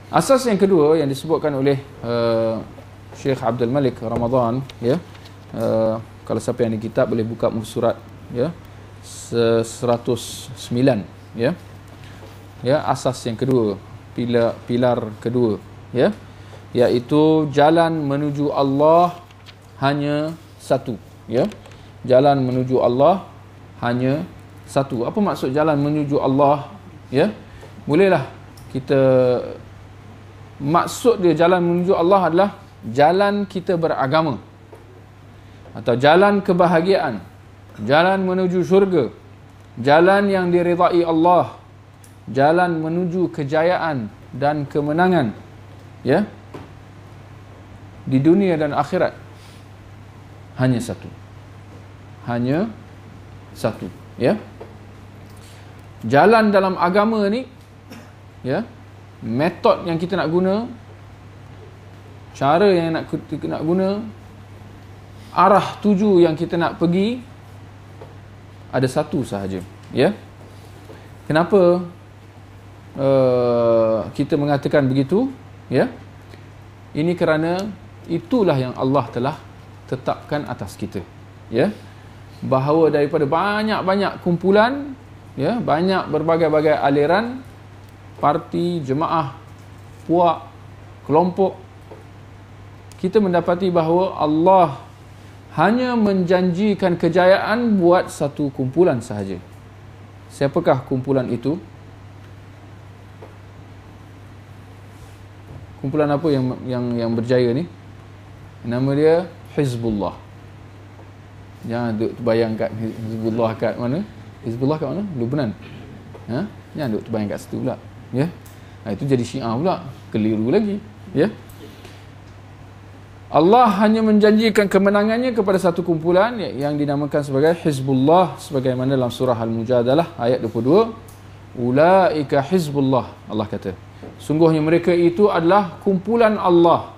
Asas yang kedua yang disebutkan oleh Syekh Abdul Malik Ramadan, ya. Kalau siapa yang di kitab boleh buka muka surat, ya, 109, ya. Ya, asas yang kedua, pilar kedua, ya, iaitu jalan menuju Allah hanya satu, ya. Jalan menuju Allah hanya satu. Apa maksud jalan menuju Allah, ya? Bolehlah kita, maksud dia jalan menuju Allah adalah jalan kita beragama, atau jalan kebahagiaan, jalan menuju syurga, jalan yang diridai Allah, jalan menuju kejayaan dan kemenangan, ya, di dunia dan akhirat. Hanya satu. Hanya satu, ya. Jalan dalam agama ni, ya, metod yang kita nak guna, cara yang kita nak guna, arah tuju yang kita nak pergi, ada satu sahaja, ya. Kenapa kita mengatakan begitu, ya? Ini kerana itulah yang Allah telah tetapkan atas kita, ya, bahawa daripada banyak-banyak kumpulan, ya, banyak berbagai-bagai aliran, parti, jemaah, puak, kelompok, kita mendapati bahawa Allah hanya menjanjikan kejayaan buat satu kumpulan sahaja. Siapakah kumpulan itu? Kumpulan apa yang berjaya ni? Nama dia Hizbullah. Jangan duk terbayang kat Hizbullah kat mana? Hizbullah kat mana? Lubnan. Ha? Jangan duk terbayang kat situ pula, ya. Itu jadi Syiah pula, keliru lagi, ya. Allah hanya menjanjikan kemenangannya kepada satu kumpulan yang dinamakan sebagai Hizbullah, sebagaimana dalam surah Al-Mujadalah ayat 22, ulaika hizbullah, Allah kata, sungguhnya mereka itu adalah kumpulan Allah.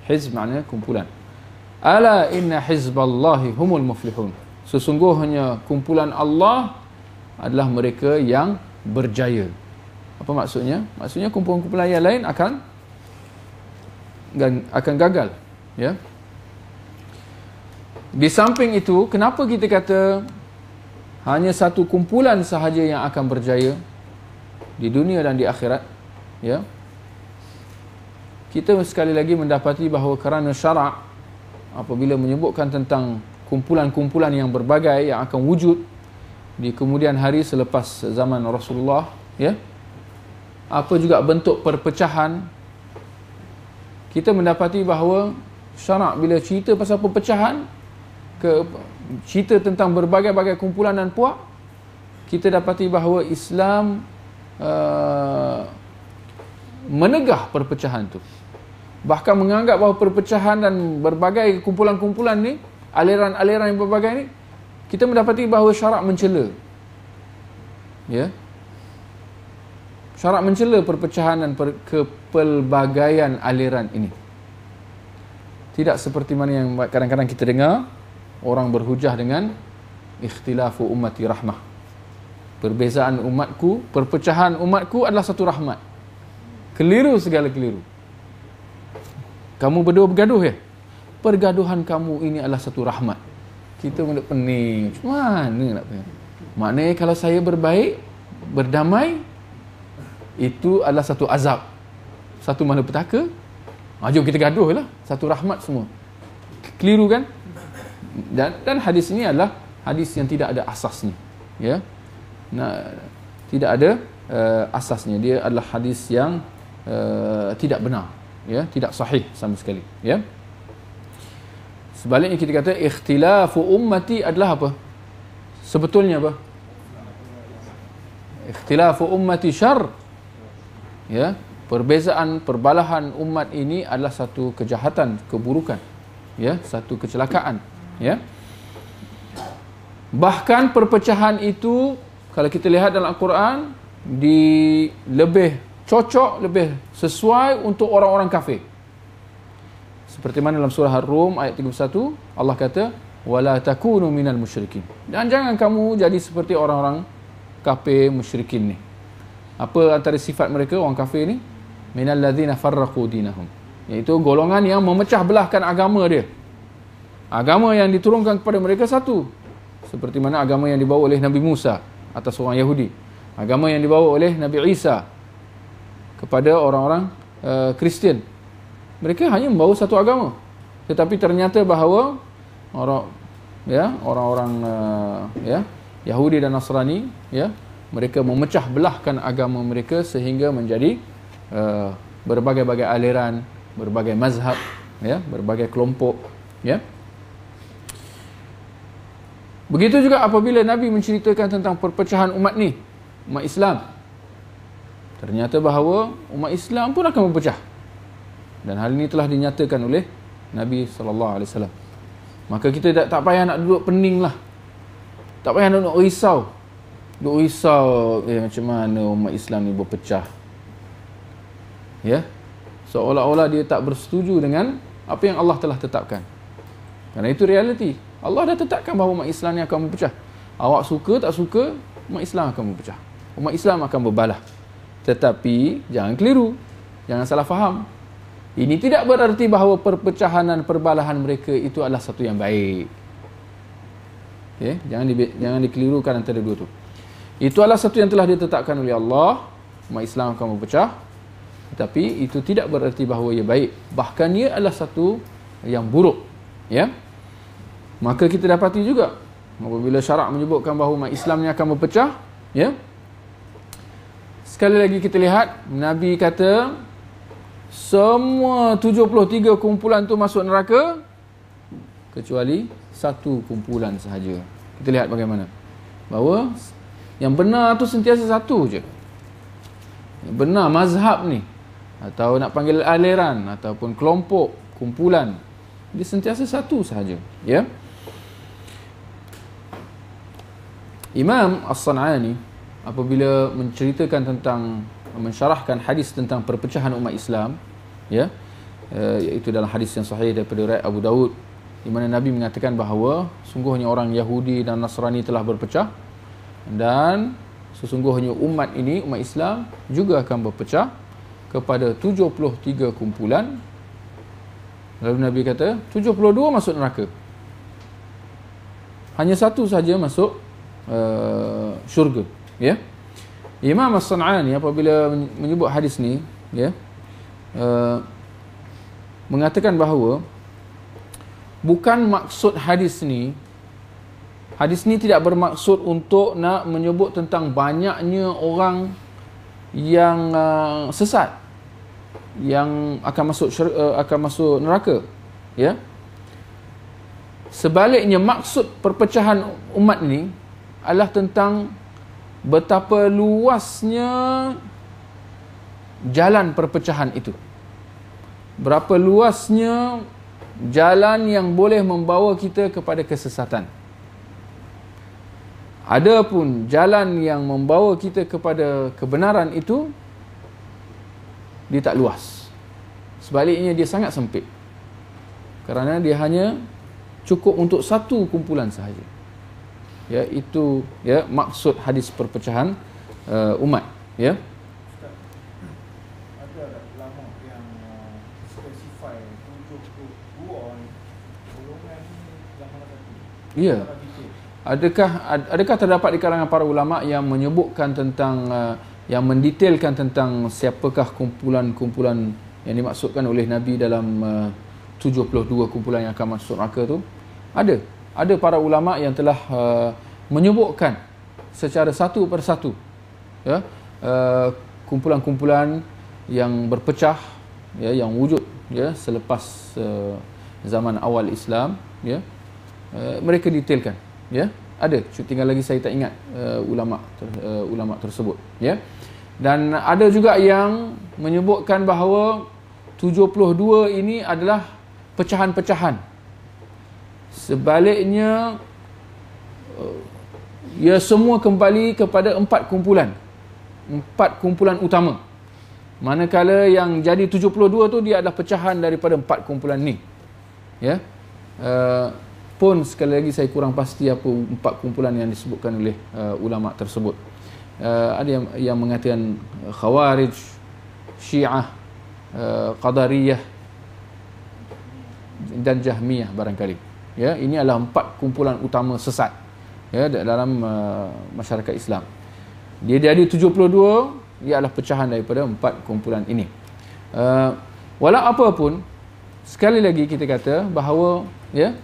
Hizb maknanya kumpulan. Ala inna hizballahi humul muflihun, sesungguhnya kumpulan Allah adalah mereka yang berjaya. Apa maksudnya? Maksudnya kumpulan-kumpulan yang lain akan gagal, ya. Di samping itu, kenapa kita kata hanya satu kumpulan sahaja yang akan berjaya di dunia dan di akhirat, ya? Kita sekali lagi mendapati bahawa kerana syarak apabila menyebutkan tentang kumpulan-kumpulan yang berbagai yang akan wujud di kemudian hari selepas zaman Rasulullah, ya, apa juga bentuk perpecahan, kita mendapati bahawa syarak bila cerita pasal perpecahan, cerita tentang berbagai-bagai kumpulan dan puak, kita dapati bahawa Islam menegah perpecahan tu. Bahkan menganggap bahawa perpecahan dan berbagai kumpulan-kumpulan ni, aliran-aliran yang berbagai ni, kita mendapati bahawa syarak mencela, ya. Syarak mencela perpecahan dan kepelbagaian aliran ini. Tidak seperti mana yang kadang-kadang kita dengar orang berhujah dengan ikhtilafu ummati rahmah. Perbezaan umatku, perpecahan umatku adalah satu rahmat. Keliru, segala keliru. Kamu berdua bergaduh, ya? Pergaduhan kamu ini adalah satu rahmat. Kita pun pening. Mana nak pening? Maknanya kalau saya berbaik, berdamai, itu adalah satu azab, satu malapetaka. Jom kita gaduh lah, satu rahmat semua. Keliru kan? Dan hadis ini adalah hadis yang tidak ada asasnya, ya. Tidak ada asasnya. Dia adalah hadis yang tidak benar, ya, tidak sahih sama sekali, ya. Sebaliknya kita kata ikhtilafu ummati adalah apa? Sebetulnya apa? Ikhtilafu ummati syarr, ya. Perbezaan, perbalahan umat ini adalah satu kejahatan, keburukan, ya, satu kecelakaan, ya. Bahkan perpecahan itu kalau kita lihat dalam Al-Quran, lebih cocok, lebih sesuai untuk orang-orang kafir. Seperti mana dalam surah Ar-Rum ayat 31, Allah kata, wala takunu minal musyrikin, dan jangan kamu jadi seperti orang-orang kafir musyrikin ni. Apa antara sifat mereka, orang kafir ni? minal ladzina farraqu dinahum, iaitu golongan yang memecah belahkan agama dia. Agama yang diturunkan kepada mereka satu, seperti mana agama yang dibawa oleh Nabi Musa atas orang Yahudi, agama yang dibawa oleh Nabi Isa kepada orang-orang Kristian. Mereka hanya membawa satu agama, tetapi ternyata bahawa orang-orang Yahudi dan Nasrani, mereka memecah belahkan agama mereka sehingga menjadi berbagai-bagai aliran, berbagai mazhab, berbagai kelompok, Begitu juga apabila Nabi menceritakan tentang perpecahan umat ni, umat Islam, ternyata bahawa umat Islam pun akan berpecah. Dan hal ini telah dinyatakan oleh Nabi SAW. Maka kita tak payah nak duduk pening lah. Tak payah nak duduk risau. Duduk risau, macam mana umat Islam ni berpecah. Seolah-olah dia tak bersetuju dengan apa yang Allah telah tetapkan. Kerana itu realiti. Allah dah tetapkan bahawa umat Islam ni akan berpecah. Awak suka tak suka, umat Islam akan berpecah. Umat Islam akan berbalah. Tetapi jangan keliru, jangan salah faham. Ini tidak berarti bahawa perpecahan dan perbalahan mereka itu adalah satu yang baik. Jangan dikelirukan antara dua tu. Itu adalah satu yang telah ditetapkan oleh Allah. Umat Islam akan berpecah. Tetapi itu tidak berarti bahawa ia baik. Bahkan ia adalah satu yang buruk. Maka kita dapati juga apabila syarak menyebutkan bahawa umat Islam ni akan berpecah, sekali lagi kita lihat Nabi kata semua 73 kumpulan tu masuk neraka kecuali satu kumpulan sahaja. Kita lihat bagaimana bahawa yang benar tu sentiasa satu je. Yang benar mazhab ni, atau nak panggil aliran ataupun kelompok, kumpulan, dia sentiasa satu sahaja. Imam As-San'ani apabila menceritakan tentang, mensyarahkan hadis tentang perpecahan umat Islam, iaitu dalam hadis yang sahih daripada riwayat Abu Daud, di mana Nabi mengatakan bahawa sungguhnya orang Yahudi dan Nasrani telah berpecah dan sesungguhnya umat ini, umat Islam juga akan berpecah kepada 73 kumpulan. Lalu Nabi kata 72 masuk neraka, hanya satu saja masuk syurga. Imam As-San'ani apabila menyebut hadis ni, mengatakan bahawa bukan maksud hadis ni tidak bermaksud untuk nak menyebut tentang banyaknya orang yang sesat, yang akan masuk neraka. Sebaliknya maksud perpecahan umat ni adalah tentang betapa luasnya jalan perpecahan itu. Berapa luasnya jalan yang boleh membawa kita kepada kesesatan. Adapun jalan yang membawa kita kepada kebenaran itu, dia tak luas. Sebaliknya dia sangat sempit. Kerana dia hanya cukup untuk satu kumpulan sahaja. Itu maksud hadis perpecahan umat. Ada ulama yang spesify 72 golongan zaman satu. Adakah terdapat di kalangan para ulama yang menyebutkan tentang yang mendetailkan tentang siapakah kumpulan-kumpulan yang dimaksudkan oleh Nabi dalam 72 kumpulan yang akan masuk neraka tu? Ada para ulama yang telah menyebutkan secara satu persatu kumpulan-kumpulan yang berpecah, yang wujud selepas zaman awal Islam, mereka detailkan. Ada, tinggal lagi saya tak ingat ulama tersebut. Dan ada juga yang menyebutkan bahawa 72 ini adalah pecahan-pecahan. Sebaliknya semua kembali kepada 4 kumpulan utama. Manakala yang jadi 72 tu dia adalah pecahan daripada 4 kumpulan ni. Pun sekali lagi saya kurang pasti apa 4 kumpulan yang disebutkan oleh ulama tersebut. Ada yang mengatakan Khawarij, Syiah, Qadariyah dan Jahmiyah barangkali. Ya, ini adalah 4 kumpulan utama sesat ya dalam masyarakat Islam. Dia jadi 72, ia adalah pecahan daripada 4 kumpulan ini. Walau apa pun, sekali lagi kita kata bahawa ya,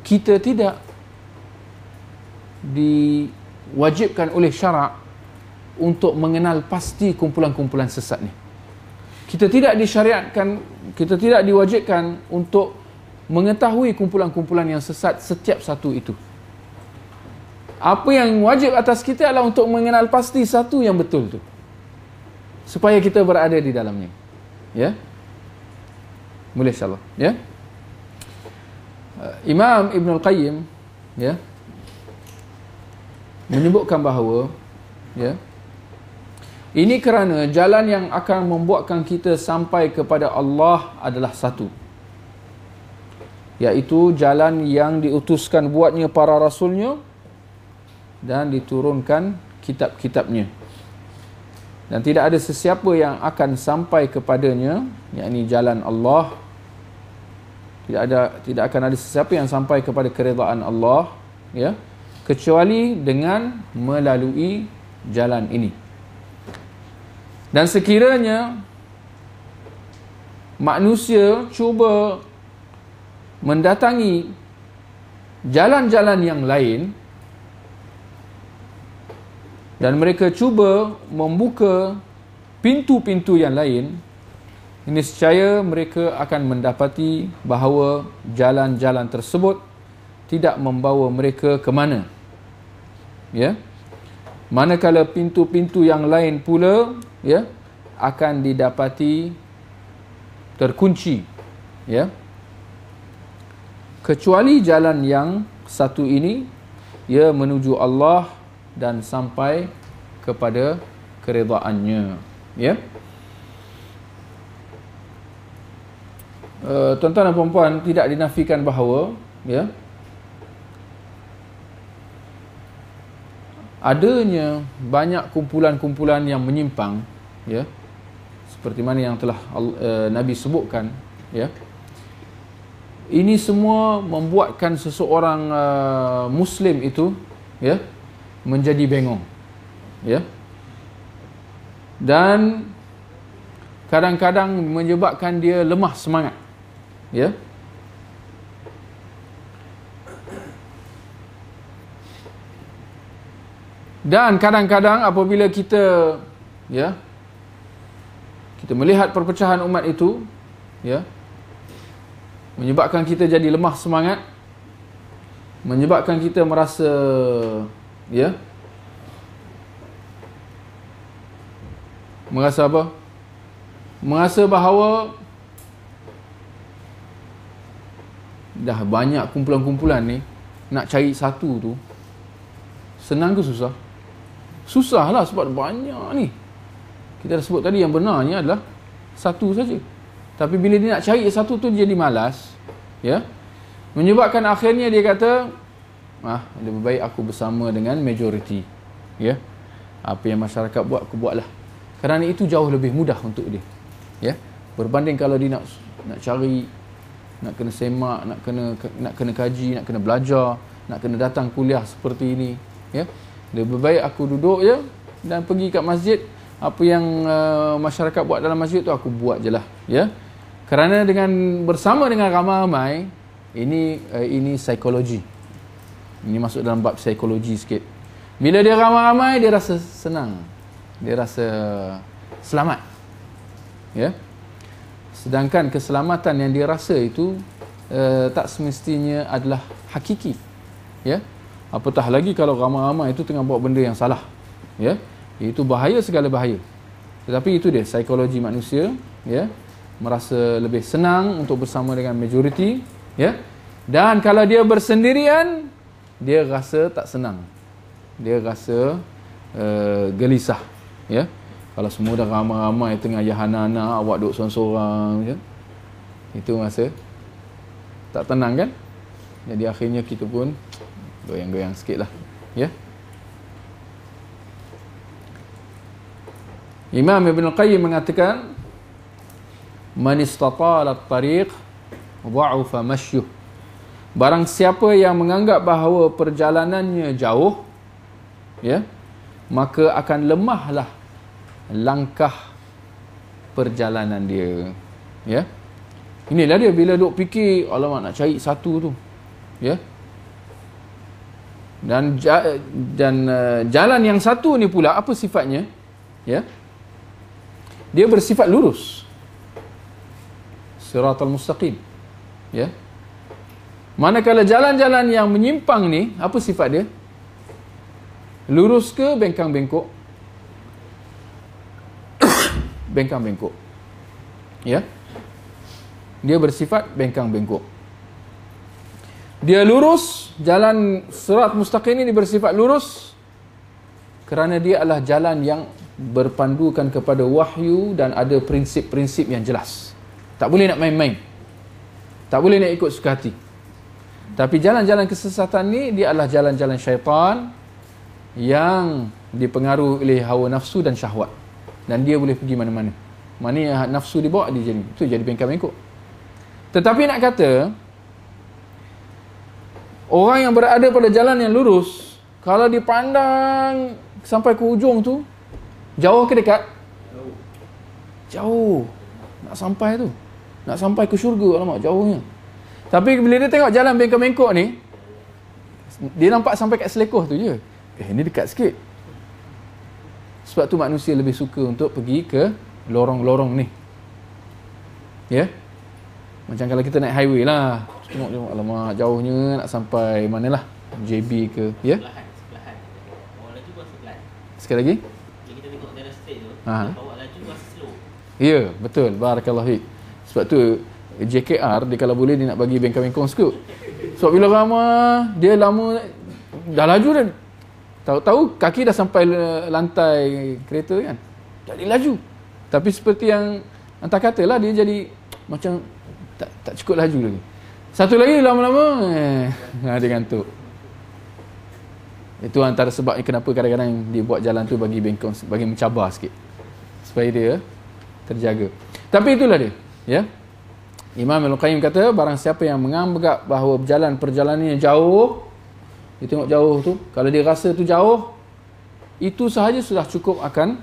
kita tidak diwajibkan oleh syarak untuk mengenal pasti kumpulan-kumpulan sesat ni. Kita tidak disyariatkan, kita tidak diwajibkan untuk mengetahui kumpulan-kumpulan yang sesat setiap satu itu. Apa yang wajib atas kita adalah untuk mengenal pasti satu yang betul tu, supaya kita berada di dalamnya. Ya, boleh insyaAllah. Ya, Imam Ibn Al-Qayyim ya menyebutkan bahawa ya, ini kerana jalan yang akan membuatkan kita sampai kepada Allah adalah satu, iaitu jalan yang diutuskan buatnya para rasulnya dan diturunkan kitab-kitabnya, dan tidak ada sesiapa yang akan sampai kepadanya, yakni jalan Allah. Tidak akan ada sesiapa yang sampai kepada keredaan Allah ya, kecuali dengan melalui jalan ini. Dan sekiranya manusia cuba mendatangi jalan-jalan yang lain dan mereka cuba membuka pintu-pintu yang lain, ini nescaya mereka akan mendapati bahawa jalan-jalan tersebut tidak membawa mereka ke mana. Ya. Manakala pintu-pintu yang lain pula ya akan didapati terkunci, ya, kecuali jalan yang satu ini, ia menuju Allah dan sampai kepada keredaannya. Ya, tuan-tuan dan puan-puan, tidak dinafikan bahawa ya adanya banyak kumpulan-kumpulan yang menyimpang, ya, seperti mana yang telah Nabi sebutkan, ya. Ini semua membuatkan seseorang Muslim itu, ya, menjadi bengong, ya, dan kadang-kadang menyebabkan dia lemah semangat, ya. Dan kadang-kadang apabila kita, ya, kita melihat perpecahan umat itu, ya, menyebabkan kita jadi lemah semangat, menyebabkan kita merasa, ya, merasa apa? Merasa bahawa dah banyak kumpulan-kumpulan ni, nak cari satu tu senang ke susah? Susahlah, sebab banyak ni. Kita dah sebut tadi, yang benarnya adalah satu saja. Tapi bila dia nak cari satu tu, dia jadi malas, ya, menyebabkan akhirnya dia kata, lebih baik aku bersama dengan majoriti, ya, apa yang masyarakat buat, aku buatlah, kerana itu jauh lebih mudah untuk dia, ya, berbanding kalau dia nak cari, nak kena semak, nak kena kaji, nak kena belajar, nak kena datang kuliah seperti ini, ya. Lebih baik aku duduk je dan pergi kat masjid, apa yang masyarakat buat dalam masjid tu aku buat je lah, ya. Kerana dengan bersama dengan ramai-ramai, ini psikologi. Ini masuk dalam bab psikologi sikit. Bila dia ramai-ramai, dia rasa senang, dia rasa selamat, ya. Sedangkan keselamatan yang dia rasa itu tak semestinya adalah hakiki, ya. Apatah lagi kalau ramai-ramai itu tengah buat benda yang salah, ya, itu bahaya segala bahaya. Tetapi itu dia psikologi manusia, ya, merasa lebih senang untuk bersama dengan majoriti, ya. Dan kalau dia bersendirian, dia rasa tak senang, dia rasa gelisah, ya. Kalau semua dah ramai-ramai tengah yahana-hana, awak duduk sorang-sorang, ya, itu rasa tak tenang, kan. Jadi akhirnya kita pun goyang-goyang sikit lah, ya. Imam Ibn Al-Qayyim mengatakan, man istatala at-tariq dha'ufa mashyuh. Barang siapa yang menganggap bahawa perjalanannya jauh, ya, maka akan lemahlah langkah perjalanan dia. Ya. Inilah dia bila duk fikir, alamak nak cari satu tu. Ya. Dan jalan yang satu ni pula apa sifatnya? Ya. Dia bersifat lurus. Siratal mustaqim. Ya. Manakala jalan-jalan yang menyimpang ni, apa sifat dia? Lurus ke bengkang-bengkok? Bengkang-bengkok. Ya. Dia bersifat bengkang-bengkok. Dia lurus, jalan sirat mustaqim ini bersifat lurus kerana dia adalah jalan yang berpandukan kepada wahyu dan ada prinsip-prinsip yang jelas. Tak boleh nak main-main. Tak boleh nak ikut suka hati. Tapi jalan-jalan kesesatan ni dia adalah jalan-jalan syaitan yang dipengaruhi oleh hawa nafsu dan syahwat. Dan dia boleh pergi mana-mana. Mana yang nafsu dibawa dia jadi. Itu jadi bengkak-bengkok. Tetapi nak kata orang yang berada pada jalan yang lurus, kalau dipandang sampai ke ujung tu, jauh ke dekat? Jauh. Nak sampai tu. Nak sampai ke syurga, alamak jauhnya. Tapi bila dia tengok jalan bengkok-bengkok ni, dia nampak sampai kat selekoh tu je. Ni dekat sikit. Sebab tu manusia lebih suka untuk pergi ke lorong-lorong ni. Ya. Macam kalau kita naik highway lah. Tengok, alamak jauhnya nak sampai manalah. JB ke. Ya. Sebelahan. Bawa laju buat sebelah. Sekali lagi. Jadi kita tengok jalan straight tu. Ha. Bawa laju buat slow. Ya, betul. Barakallahu fiik. Sebab tu JKR dia kalau boleh dia nak bagi bengkang-bengkong sikit. Sebab bila ramah dia lama dah laju dah. Tahu-tahu kaki dah sampai lantai kereta kan. Jadi laju. Tapi seperti yang hantar katalah dia jadi macam tak cukup laju lagi. Satu lagi lama-lama dia ngantuk. Itu antara sebabnya kenapa kadang-kadang dia buat jalan tu bagi bengkong, bagi mencabar sikit. Supaya dia terjaga. Tapi itulah dia, ya. Imam Al-Qayyim kata, barang siapa yang menganggap bahawa perjalanannya jauh, dia tengok jauh tu, kalau dia rasa tu jauh, itu sahaja sudah cukup akan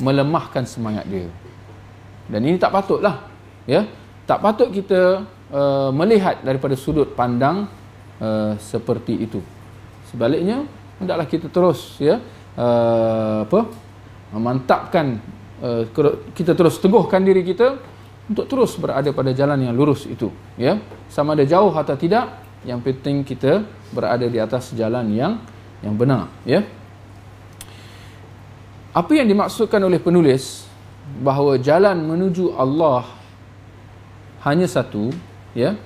melemahkan semangat dia. Dan ini tak patutlah, ya. Tak patut kita melihat daripada sudut pandang seperti itu. Sebaliknya, hendaklah kita terus, ya, mantapkan, kita terus teguhkan diri kita untuk terus berada pada jalan yang lurus itu, ya. Sama ada jauh atau tidak, yang penting kita berada di atas jalan yang benar, ya. Apa yang dimaksudkan oleh penulis bahawa jalan menuju Allah hanya satu, ya.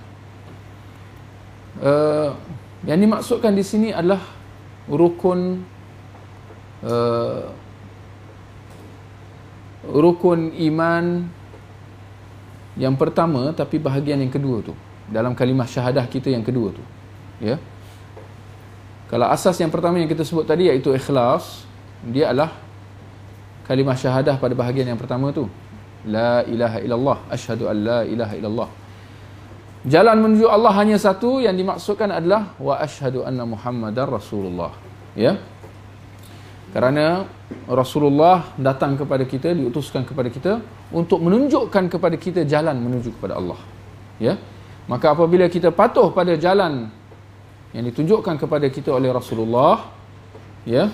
Yang dimaksudkan di sini adalah rukun iman yang pertama, tapi bahagian yang kedua tu dalam kalimah syahadah kita yang kedua tu, ya. Kalau asas yang pertama yang kita sebut tadi iaitu ikhlas, dia adalah kalimah syahadah pada bahagian yang pertama tu, la ilaha illallah, asyhadu an la ilaha illallah. Jalan menuju Allah hanya satu, yang dimaksudkan adalah wa asyhadu anna Muhammadar Rasulullah, ya. Kerana Rasulullah datang kepada kita, diutuskan kepada kita untuk menunjukkan kepada kita jalan menuju kepada Allah, ya. Maka apabila kita patuh pada jalan yang ditunjukkan kepada kita oleh Rasulullah, ya,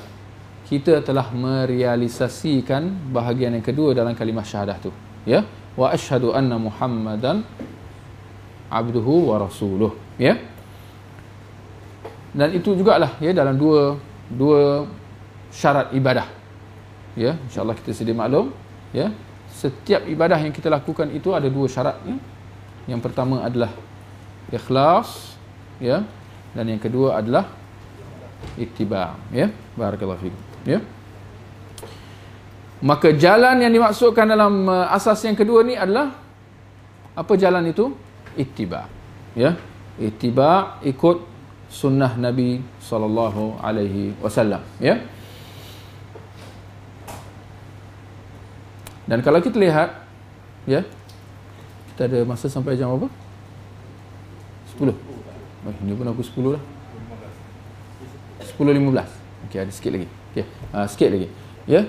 kita telah merealisasikan bahagian yang kedua dalam kalimah syahadah tu, ya. Wa asyhadu anna Muhammadan abduhu wa rasuluh, ya. Dan itu jugalah, ya, dalam dua syarat ibadah, ya. InsyaAllah kita sedia maklum, ya, setiap ibadah yang kita lakukan itu ada dua syarat, ya. Yang pertama adalah ikhlas, ya, dan yang kedua adalah ittiba', ya. Barakallahu fikum, ya. Maka jalan yang dimaksudkan dalam asas yang kedua ni adalah apa jalan itu? Ittiba', ya. Ittiba', ikut sunnah Nabi sallallahu alaihi wasallam, ya. Dan kalau kita lihat, ya, kita ada masa sampai jam apa? 10. Oh, ini pun aku 10 dah. 10.15. Okey, ada sikit lagi. Okey, sikit lagi. Ya.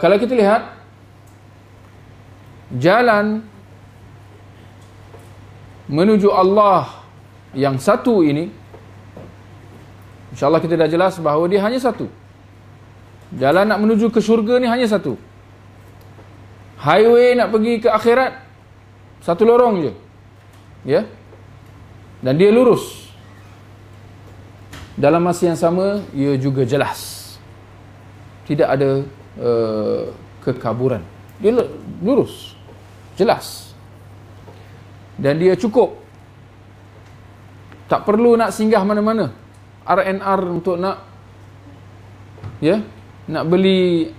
Kalau kita lihat jalan menuju Allah yang satu ini, insya-Allah kita dah jelas bahawa dia hanya satu. Jalan nak menuju ke syurga ni hanya satu. Highway nak pergi ke akhirat satu lorong je. Ya. Dan dia lurus. Dalam masa yang sama ia juga jelas. Tidak ada kekaburan. Dia lurus. Jelas. Dan dia cukup. Tak perlu nak singgah mana-mana. R&R untuk nak, ya, nak beli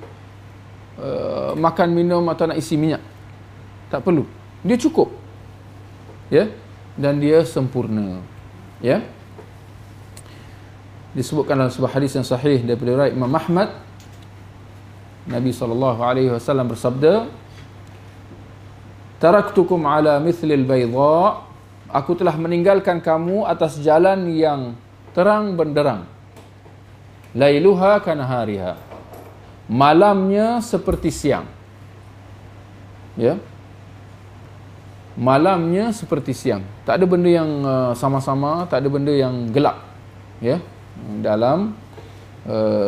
makan minum atau nak isi minyak. Tak perlu. Dia cukup. Ya. Dan dia sempurna. Ya. Disebutkan dalam sebuah hadis yang sahih daripada riwayat Imam Ahmad, Nabi SAW bersabda, "Taraktukum ala mithlil bayda." Aku telah meninggalkan kamu atas jalan yang terang benderang. Lailuha kanahariha. Malamnya seperti siang. Ya. Malamnya seperti siang. Tak ada benda yang sama-sama, tak ada benda yang gelap. Ya. Dalam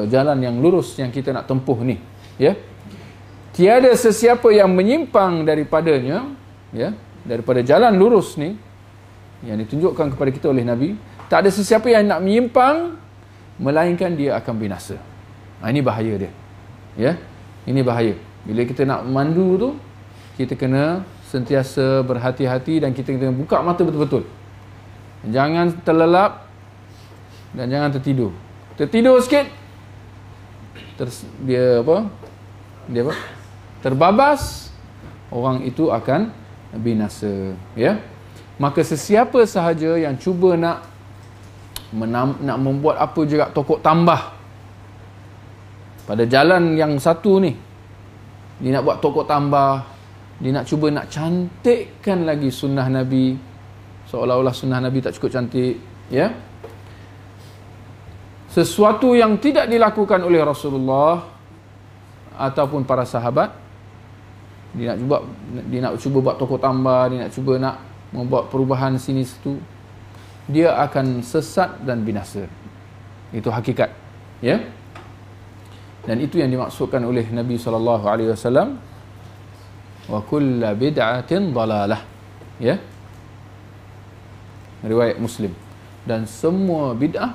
jalan yang lurus yang kita nak tempuh ni. Ya. Tiada sesiapa yang menyimpang daripadanya, ya, daripada jalan lurus ni yang ditunjukkan kepada kita oleh Nabi. Tak ada sesiapa yang nak menyimpang melainkan dia akan binasa. Ini bahaya dia. Ya. Ini bahaya. Bila kita nak mandu tu, kita kena sentiasa berhati-hati dan kita kena buka mata betul-betul. Jangan terlelap dan jangan tertidur. Tertidur sikit, dia apa? Terbabas, orang itu akan binasa. Ya. Maka sesiapa sahaja yang cuba nak membuat apa juga tokok tambah pada jalan yang satu ni, dia nak buat tokok tambah, dia nak cuba nak cantikkan lagi sunnah Nabi, seolah-olah sunnah Nabi tak cukup cantik. Ya. Sesuatu yang tidak dilakukan oleh Rasulullah ataupun para sahabat, dia nak cuba buat tokok tambah, dia nak cuba nak membuat perubahan sini situ, dia akan sesat dan binasa. Itu hakikat. Ya. Dan itu yang dimaksudkan oleh Nabi SAW. Wa kullu bid'atin dalalah. Ya. Riwayat Muslim. Dan semua bid'ah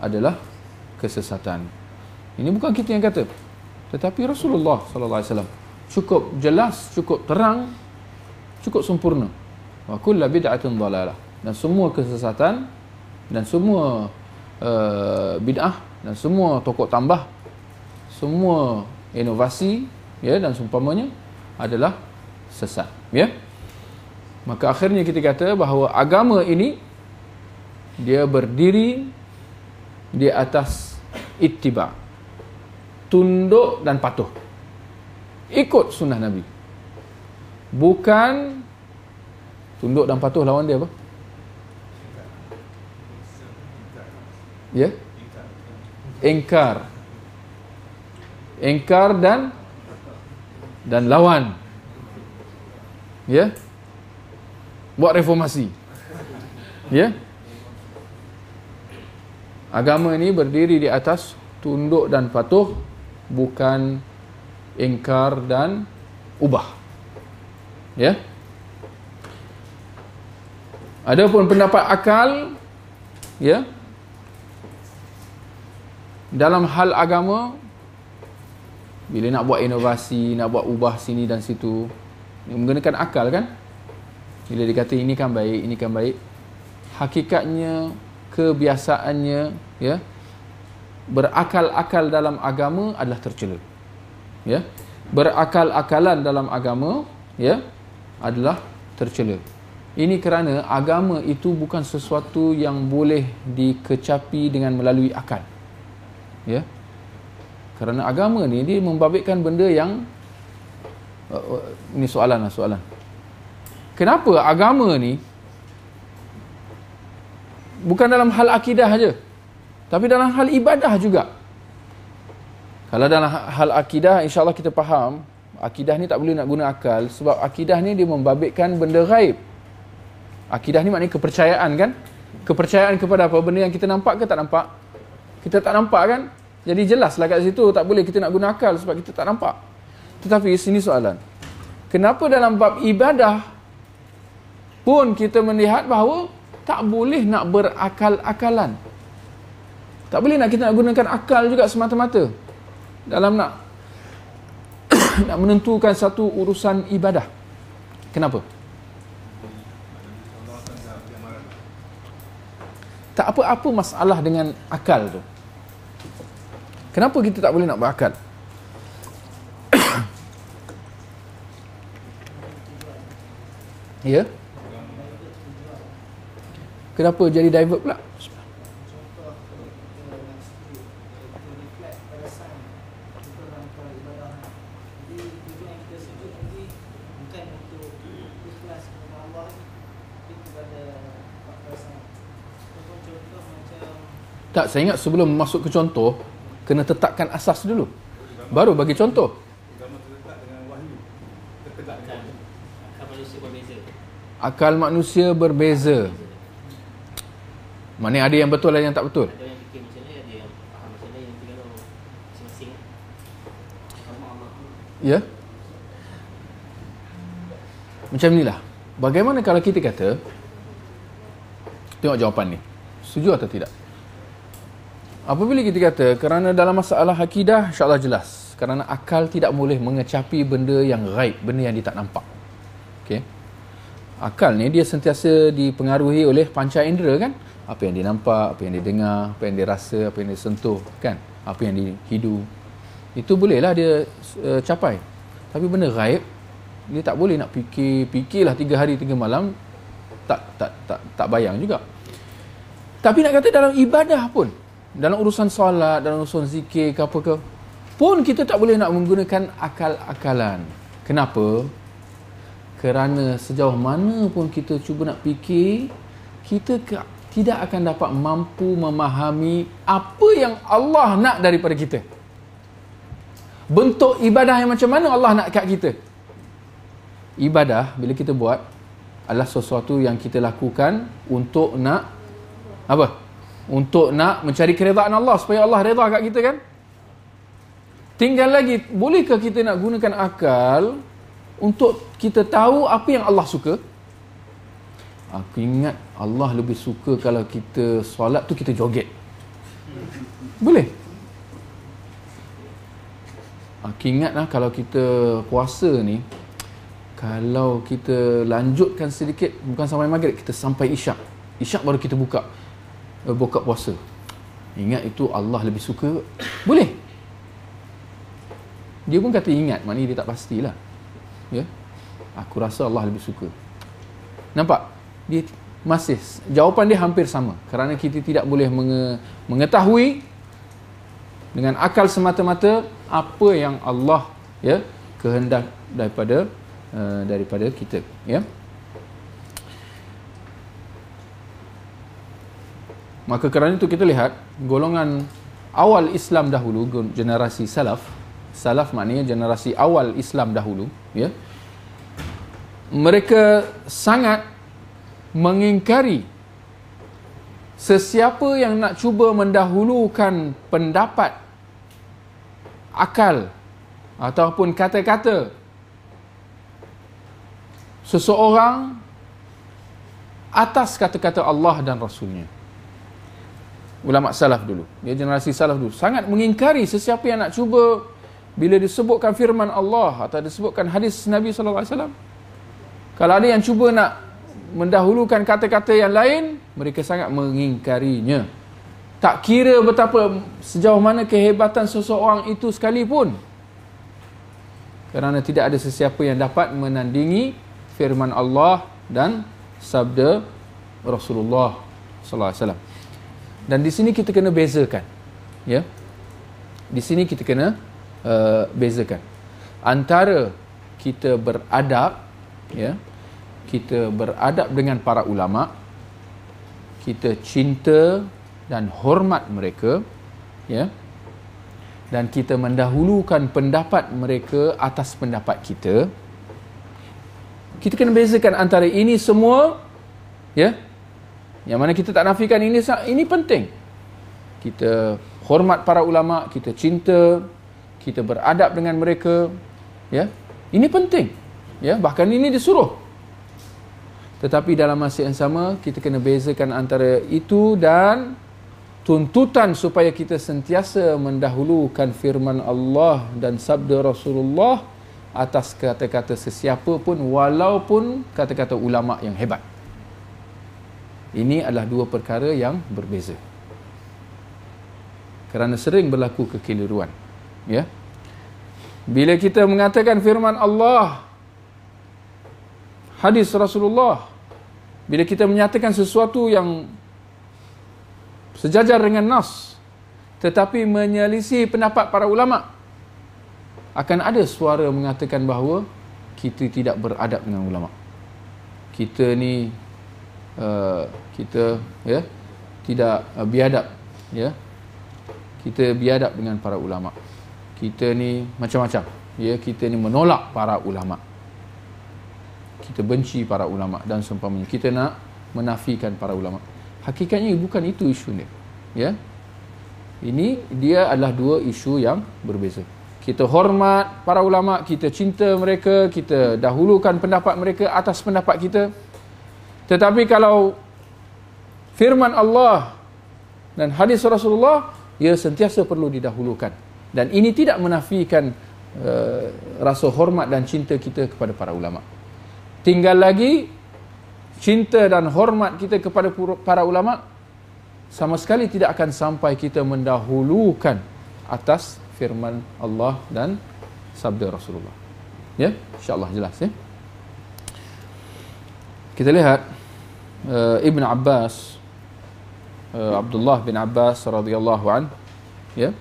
adalah kesesatan. Ini bukan kita yang kata, tetapi Rasulullah SAW. Cukup jelas, cukup terang, cukup sempurna. Wa kullu bid'atin dalalah. Dan semua kesesatan dan semua bid'ah dan semua tokok tambah, semua inovasi, ya, dan seumpamanya adalah sesat. Ya. Maka akhirnya kita kata bahawa agama ini dia berdiri di atas ittiba, tunduk dan patuh, ikut sunnah Nabi. Bukan tunduk dan patuh, lawan dia apa? Ya? Ingkar. Ingkar dan lawan. Ya? Buat reformasi. Ya? Agama ini berdiri di atas tunduk dan patuh, bukan ingkar dan ubah. Ya? Adapun pendapat akal, ya, dalam hal agama, bila nak buat inovasi, nak buat ubah sini dan situ, menggunakan akal kan. Bila dikata ini kan baik, ini kan baik, hakikatnya, kebiasaannya, ya, berakal-akal dalam agama adalah tercela. Ya, berakal-akalan dalam agama, ya, adalah tercela. Ini kerana agama itu bukan sesuatu yang boleh dikecapi dengan melalui akal. Ya. Kerana agama ni dia membabitkan benda yang Ini soalan. Kenapa agama ni bukan dalam hal akidah aja, tapi dalam hal ibadah juga? Kalau dalam hal akidah, insya-Allah kita faham, akidah ni tak boleh nak guna akal, sebab akidah ni dia membabitkan benda ghaib. Akidah ni maknanya kepercayaan kan? Kepercayaan kepada apa? Benda yang kita nampak ke tak nampak? Kita tak nampak kan? Jadi jelaslah kat situ tak boleh kita nak guna akal sebab kita tak nampak. Tetapi sini soalan. Kenapa dalam bab ibadah pun kita melihat bahawa tak boleh nak berakal-akalan? Tak boleh nak kita nak gunakan akal juga semata-mata dalam nak nak menentukan satu urusan ibadah. Kenapa? Tak apa-apa masalah dengan akal tu. Kenapa kita tak boleh nak berakal? Ya? Kenapa jadi divert pula? Tak, saya ingat sebelum masuk ke contoh, kena tetapkan asas dulu. Baru bagi contoh. Akal manusia berbeza. Mana ada yang betul, ada yang tak betul. Ada yang fikir macam ni, ada yang faham macam ni, yang fikir masing-masing. Ya? Macam inilah. Bagaimana kalau kita kata, tengok jawapan ni, setuju atau tidak? Apabila kita kata kerana dalam masalah akidah, insya-Allah jelas, kerana akal tidak boleh mengecapi benda yang ghaib, benda yang dia tak nampak. Okey. Akal ni dia sentiasa dipengaruhi oleh panca indera kan? Apa yang dia nampak, apa yang dia dengar, apa yang dia rasa, apa yang dia sentuh kan? Apa yang dia hidu. Itu bolehlah dia capai. Tapi benda ghaib dia tak boleh nak fikirlah 3 hari 3 malam, tak bayang juga. Tapi nak kata dalam ibadah pun, dalam urusan solat, dalam urusan zikir ke apa ke, pun kita tak boleh nak menggunakan akal-akalan. Kenapa? Kerana sejauh mana pun kita cuba nak fikir, kita tidak akan dapat mampu memahami apa yang Allah nak daripada kita. Bentuk ibadah yang macam mana Allah nak kat kita. Ibadah bila kita buat adalah sesuatu yang kita lakukan untuk nak apa? Untuk nak mencari keredaan Allah, supaya Allah redha kat kita kan. Tinggal lagi, bolehkah kita nak gunakan akal untuk kita tahu apa yang Allah suka? Aku ingat Allah lebih suka kalau kita solat tu kita joget. Boleh? Aku ingatlah kalau kita puasa ni, kalau kita lanjutkan sedikit, bukan sampai maghrib, kita sampai isyak. Isyak baru kita buka puasa. Ingat itu Allah lebih suka. Boleh. Dia pun kata ingat, maknanya dia tak pastilah. Ya. Aku rasa Allah lebih suka. Nampak? Dia masih jawapan dia hampir sama, kerana kita tidak boleh mengetahui dengan akal semata-mata apa yang Allah ya kehendak daripada kita, ya. Maka kerana itu kita lihat golongan awal Islam dahulu, generasi salaf maknanya generasi awal Islam dahulu, ya. Mereka sangat mengingkari sesiapa yang nak cuba mendahulukan pendapat, akal ataupun kata-kata seseorang atas kata-kata Allah dan Rasulnya. Ulama salaf dulu, dia generasi salaf dulu, sangat mengingkari sesiapa yang nak cuba bila disebutkan firman Allah atau disebutkan hadis Nabi SAW. Kalau ada yang cuba nak mendahulukan kata-kata yang lain, mereka sangat mengingkarinya. Tak kira betapa sejauh mana kehebatan seseorang itu sekalipun, kerana tidak ada sesiapa yang dapat menandingi firman Allah dan sabda Rasulullah sallallahu alaihi wasallam. Dan di sini kita kena bezakan, ya. Di sini kita kena bezakan antara kita beradab, ya, kita beradab dengan para ulama, kita cinta dan hormat mereka, ya, dan kita mendahulukan pendapat mereka atas pendapat kita. Kita kena bezakan antara ini semua, ya, yang mana kita tak nafikan ini penting. Kita hormat para ulama, kita cinta, kita beradab dengan mereka, ya. Ini penting, ya, bahkan ini disuruh. Tetapi dalam masa yang sama kita kena bezakan antara itu dan tuntutan supaya kita sentiasa mendahulukan firman Allah dan sabda Rasulullah atas kata-kata sesiapa pun, walaupun kata-kata ulama yang hebat. Ini adalah dua perkara yang berbeza. Kerana sering berlaku kekeliruan, ya. Bila kita mengatakan firman Allah, hadis Rasulullah, bila kita menyatakan sesuatu yang sejajar dengan nas tetapi menyelisih pendapat para ulama, akan ada suara mengatakan bahawa kita tidak beradab dengan ulama. Kita ni kita, ya, tidak biadab, ya. Kita biadab dengan para ulama. Kita ni macam-macam, ya, kita ni menolak para ulama. Kita benci para ulama dan seumpamanya. Kita nak menafikan para ulama. Hakikatnya bukan itu isu ni, ya. Ini dia adalah dua isu yang berbeza. Kita hormat para ulama, kita cinta mereka, kita dahulukan pendapat mereka atas pendapat kita. Tetapi kalau firman Allah dan hadis Rasulullah, ia sentiasa perlu didahulukan. Dan ini tidak menafikan rasa hormat dan cinta kita kepada para ulama. Tinggal lagi cinta dan hormat kita kepada para ulama sama sekali tidak akan sampai kita mendahulukan atas firman Allah dan sabda Rasulullah. Ya, insya-Allah jelas, ya. Kita lihat Ibn Abbas, Abdullah bin Abbas radhiyallahu an, ya.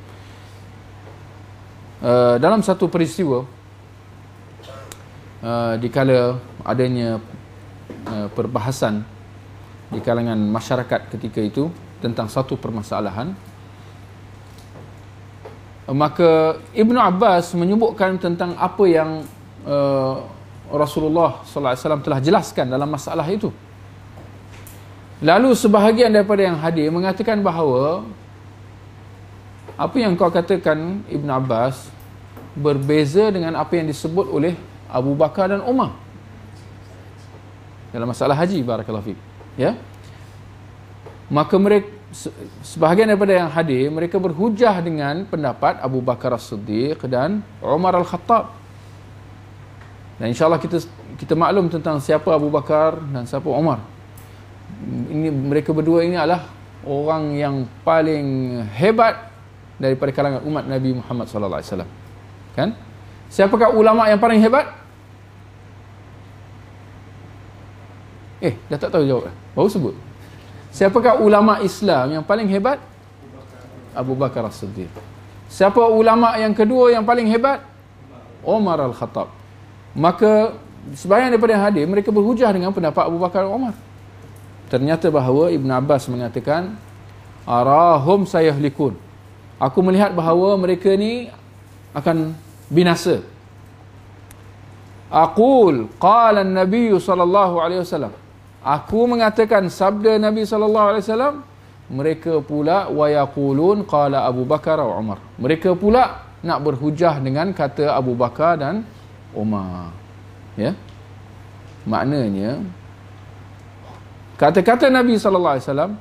Dalam satu peristiwa, dikala adanya perbahasan di kalangan masyarakat ketika itu tentang satu permasalahan, maka Ibn Abbas menyebutkan tentang apa yang Rasulullah sallallahu alaihi wasallam telah jelaskan dalam masalah itu. Lalu sebahagian daripada yang hadir mengatakan bahawa apa yang kau katakan Ibn Abbas berbeza dengan apa yang disebut oleh Abu Bakar dan Umar dalam masalah haji, barakallahu fiik, ya. Maka mereka, sebahagian daripada yang hadir, mereka berhujah dengan pendapat Abu Bakar As-Siddiq dan Umar Al-Khattab. Dan insya-Allah kita maklum tentang siapa Abu Bakar dan siapa Umar. Ini mereka berdua ini adalah orang yang paling hebat daripada kalangan umat Nabi Muhammad sallallahu alaihi wasallam. Kan? Siapakah ulama yang paling hebat? Dah tak tahu jawab. Baru sebut. Siapakah ulama Islam yang paling hebat? Abu Bakar As-Siddiq. Siapa ulama yang kedua yang paling hebat? Umar Al-Khattab. Maka sebahagian daripada yang hadir mereka berhujah dengan pendapat Abu Bakar dan Umar. Ternyata bahawa Ibn Abbas mengatakan, arahum sayahlikun. Aku melihat bahawa mereka ni akan binasa. Aqul qala an-nabiy sallallahu alaihi wasallam. Aku mengatakan sabda Nabi sallallahu alaihi wasallam, mereka pula wa yaqulun qala Abu Bakar wa Umar. Mereka pula nak berhujah dengan kata Abu Bakar dan Umar. Ya. Maknanya kata-kata Nabi sallallahu alaihi wasallam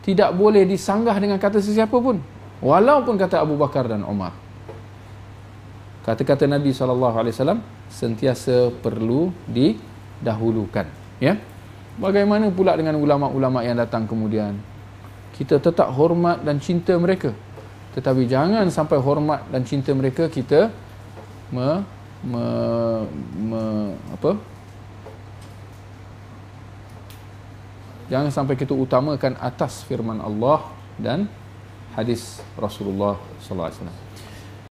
tidak boleh disanggah dengan kata sesiapa pun, walaupun kata Abu Bakar dan Umar. Kata-kata Nabi SAW sentiasa perlu didahulukan. Ya? Bagaimana pula dengan ulama-ulama yang datang kemudian? Kita tetap hormat dan cinta mereka. Tetapi jangan sampai hormat dan cinta mereka kita jangan sampai kita utamakan atas firman Allah dan hadis Rasulullah SAW.